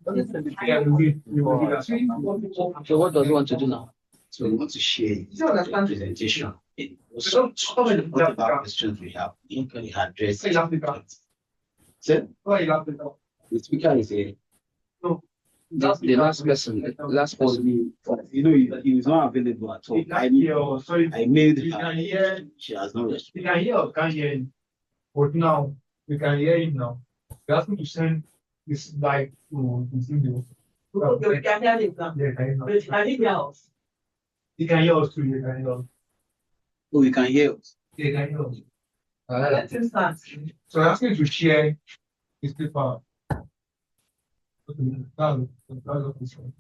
yeah, we will do that. So what does he want to do now? So we want to share presentation. So, Whatever questions we have, we address. Say something about it. So Why you laughing now? the speaker is here. The last person. He was not available at all. You can hear or sorry, I mailed you her. can hear, She has not you responded. can hear or can't hear him. But now, we can hear him now. We ask him to send this live to his video. you can hear it now. Yeah, can hear But you can hear us. you can hear us too, you can hear us. Oh, you can hear us. You can hear us. Let him start. So I ask him to share his paper. Okay, that's what this one.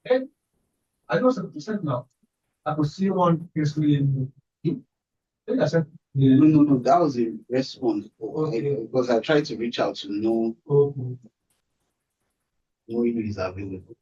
And I know some percent now. I could see one history in I said, yeah. No. That was a response. Okay. Because I tried to reach out to know Okay. if he's available.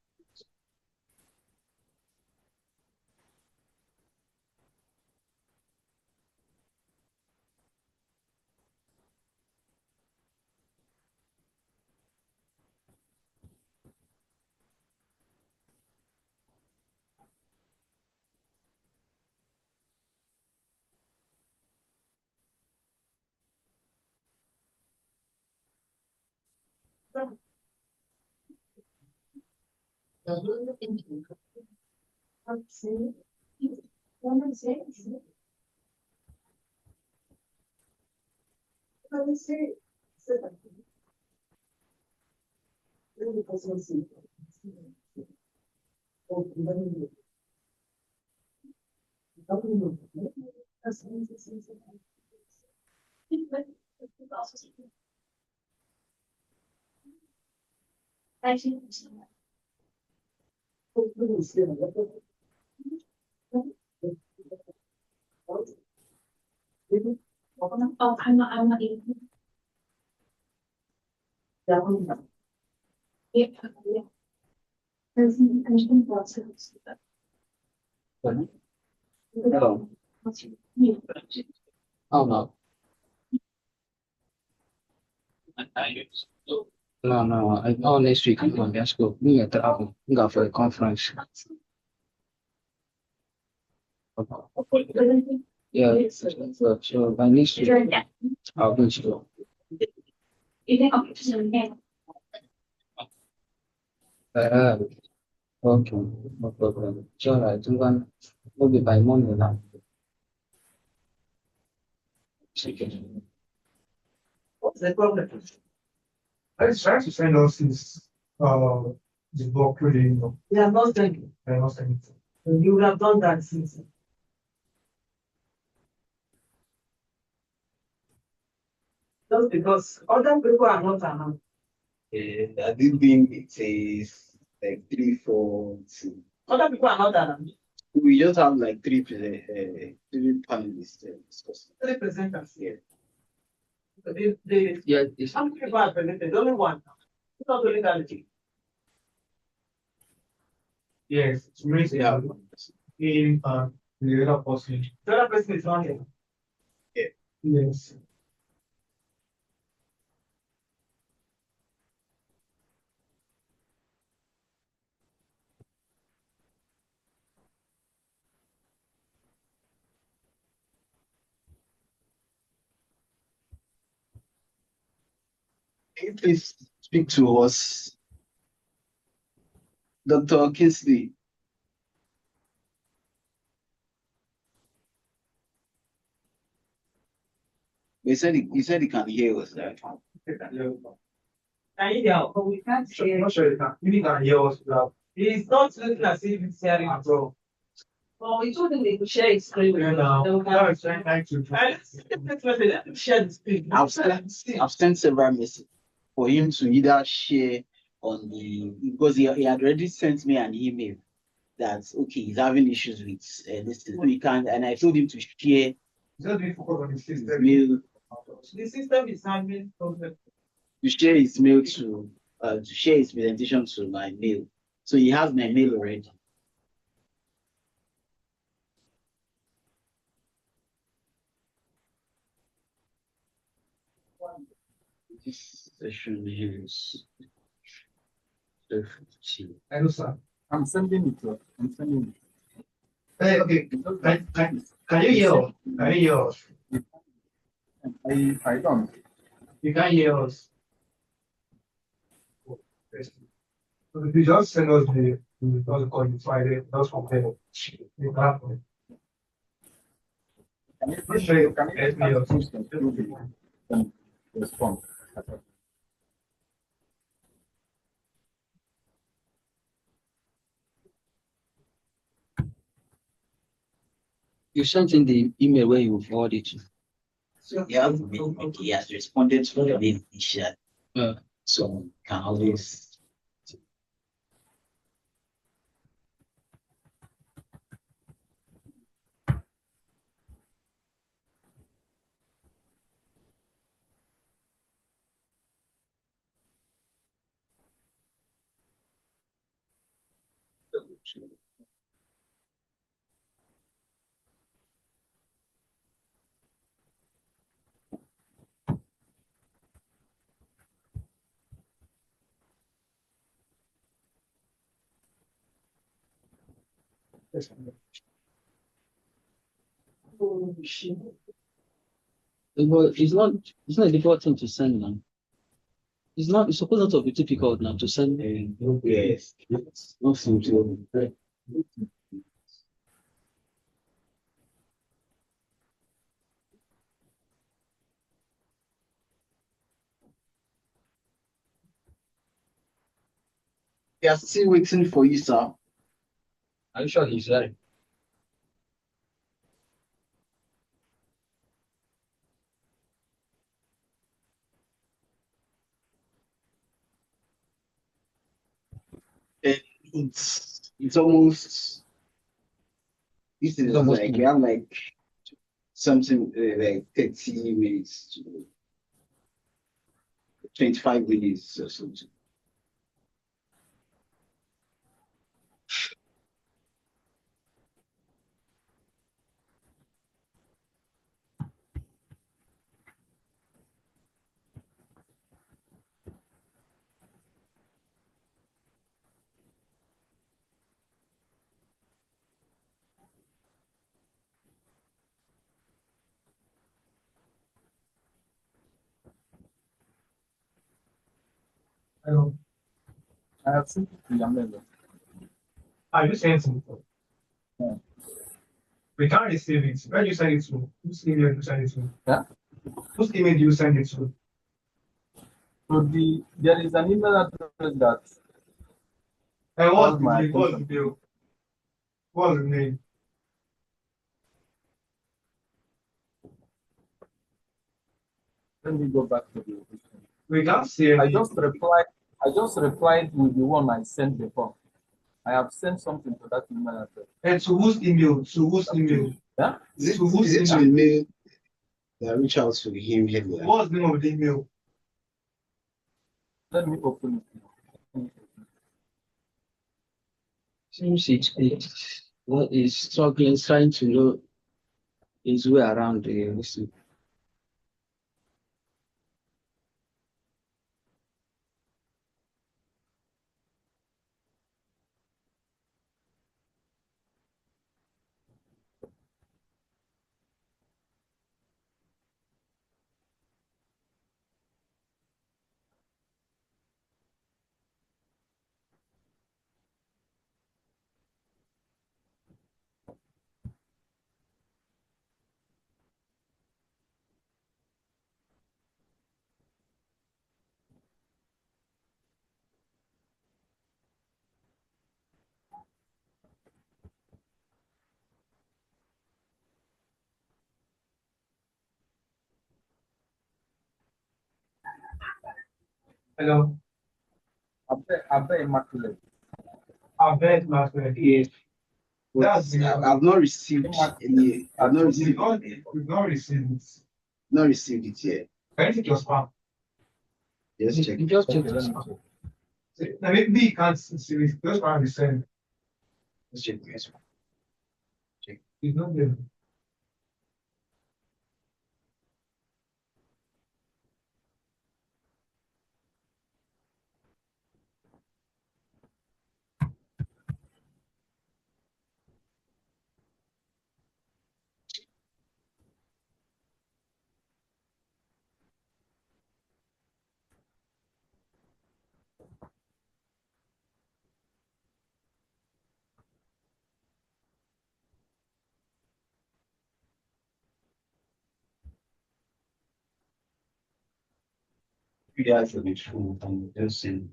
Oh, I'm not even. Yeah. Hello. Oh no. No. Next week I'm going to go. We got travel. We got for a conference. Yeah, so by next week, I'll go to. Uh, okay, no problem. Sure, I do one. Maybe by Monday now. What's the problem? I was trying to send us this block reading. They are not saying. I was saying. You would have done that since. Just because other people are not around. I didn't think it says like 3, 4, 2. Other people are not around. We just have like three panelists discussing. 3 presenters. Yeah. Yeah, it's How many people are presented? Only one. It's not only that. Yes, it's amazing. Yeah. In the other person. The other person is not here. Yes. Can you please speak to us, Dr. Kingsley? He said he can hear us, right? Can you hear? But we can't hear. I'm not sure you can. You can hear us now. He's not looking as if he's hearing at all. Well, we told him they could share his screen with us. Now it's trying to. Let him share the screen. I've sent several messages for him to either share on the, because he had already sent me an email that okay, he's having issues with this thing. So he can, and I told him to share Just be focused on the his system. mail, The system is having problem. to share his mail to share his presentation to my mail. So he has my mail already. This session is I know, sir. I'm sending it. I'm sending it. Hey, okay. Can you hear us? Can you hear us? I don't. You can hear us. So if you just send us the what's it called, Friday, just compare. You can. Can you Let's please show you. can you Let me just also. push them through the response? you sent in the email where you forwarded to. yeah, he has responded to the mail he shared. So can always It's not a difficult thing to send now. It's supposed not to be difficult now to send. yes, nothing to we are still waiting for you, sir. Are you sure he's there? It's almost, this is almost like done. we have like something like 30 minutes to 25 minutes or something. Hello. I have sent it to Yamelo. Are you sent it? Yeah. We can't receive it. Where do you send it to? Whose email do you send it to? Yeah. Whose email do you send it to? So there is an email address that And what's calls the my name? What's the attention. bill? What's the name? Let me go back to the question. We can't see I any. just replied with the one I sent before. I have sent something to that email address. And to whose email? To whose email? Yeah? Is To whose it to email? email that reach out to him earlier? What's the name of the email? Let me open it. Seems what is struggling, trying to know his way around the listen. Hello. Abe Immaculate. Abed Maswell. Yes. That's the I've not received any. I've not We've received. not, we've not received it. Not received it yet. Can you check your spam? Just check. You just check Okay, this. let me check. Now, maybe you can't see it. Just want to send. Just check this one. It's not there. You guys will be true and just send.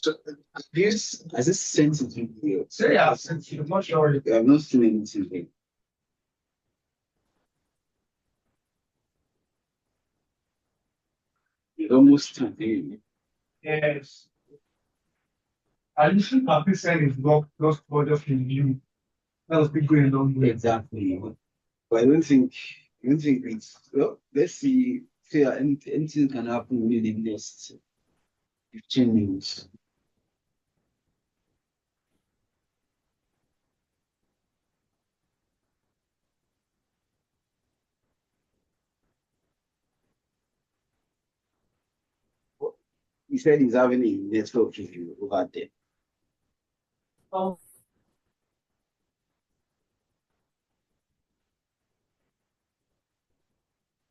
So, this has this sent it to you? Say yeah, since you're not sure. I have not seen anything yet. It's almost time. Yes. I usually have to send it block just for just review. That was been going on with. Exactly. But I don't think it's well, let's see. See, anything can happen within the next 15 minutes. He said he's having a network review over there. Oh.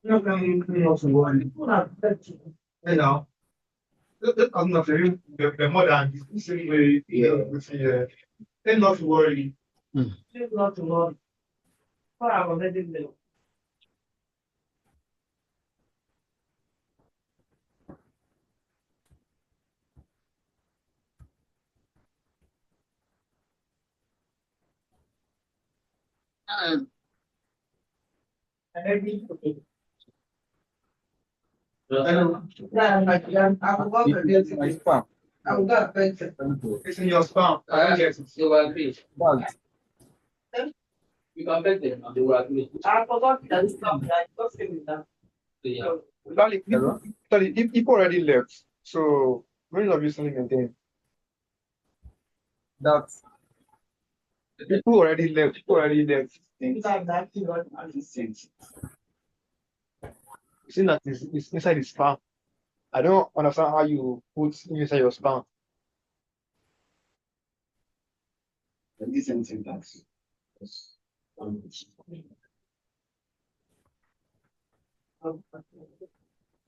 You know, I'm not very the more than this same way, with the then not to worry. Not to worry. For our wedding. And every I'm going to get My it. spam. I'm going to get it. It's in your spam. I don't get it. They will agree. That's You can beg them and they will agree. I forgot that stuff. I just came with that. Yeah. If people already left, so when of you selling again? that's People already left. People already left. That thing on the Since seeing that it's inside the spam. I don't understand how you put inside your spam. Listen to that.